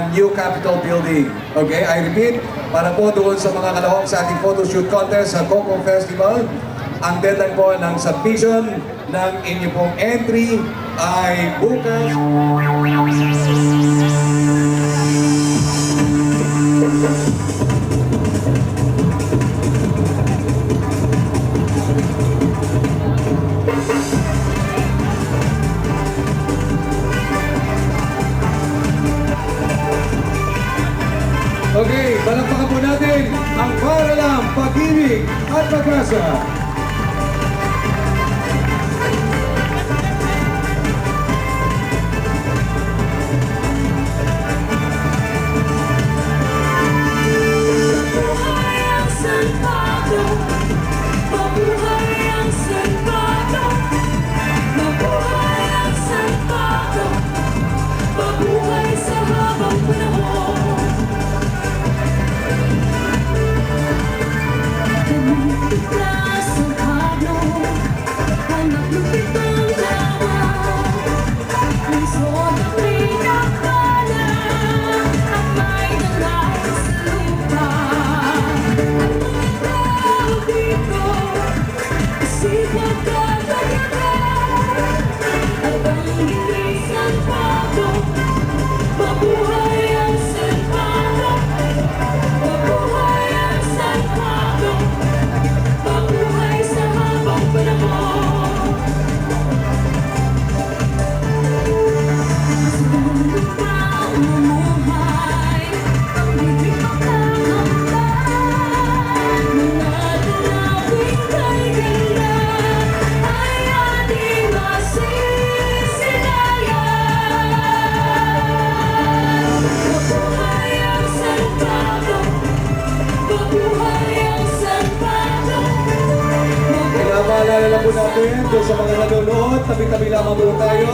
ng New Capitol Building. Okay, I repeat, para po doon sa mga kalahok sa ating photoshoot contest sa Coco Festival, ang deadline po ng submission ng inyo pong entry ay bukas. Okay, palakpakan po natin ang Paralang Pag-ibig at Pag-asa. Paalala lang po natin doon sa mga nanonood, tabi-tabi lamang po tayo.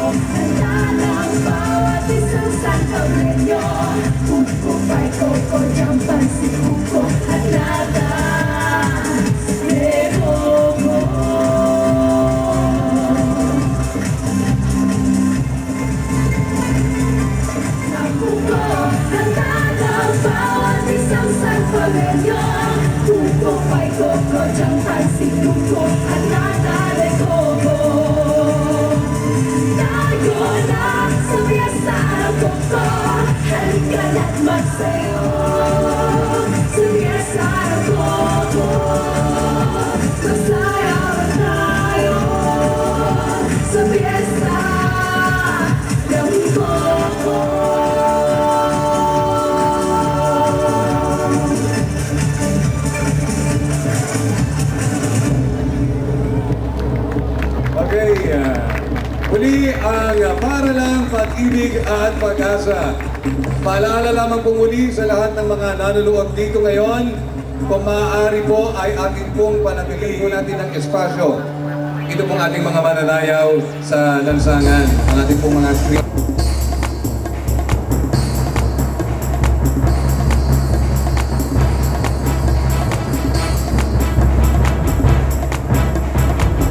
Handa ng bawat isang Santoreño. Puko, Pai, Coco, Jampan, Sibuko at Nata de Coco. Sa puko, handa ng bawat isang Santoreño. Puko, Pai, Coco, Jampan, Sibuko at Nata de Coco. Tayo na sa piyesta ng Coco. Halika na't magsayo sa piyesta ng Coco. Masayaw tayo sa piyesta ng Coco. Okay, muli ang Paralang Pag-ibig at Pag-asa. Paalala lamang po muli sa lahat ng mga nanonood dito ngayon, kung maaari po ay atin pong panatilihin po natin ang espasyo. Ito pong ating mga mananayaw sa lansangan, ang ating pong mga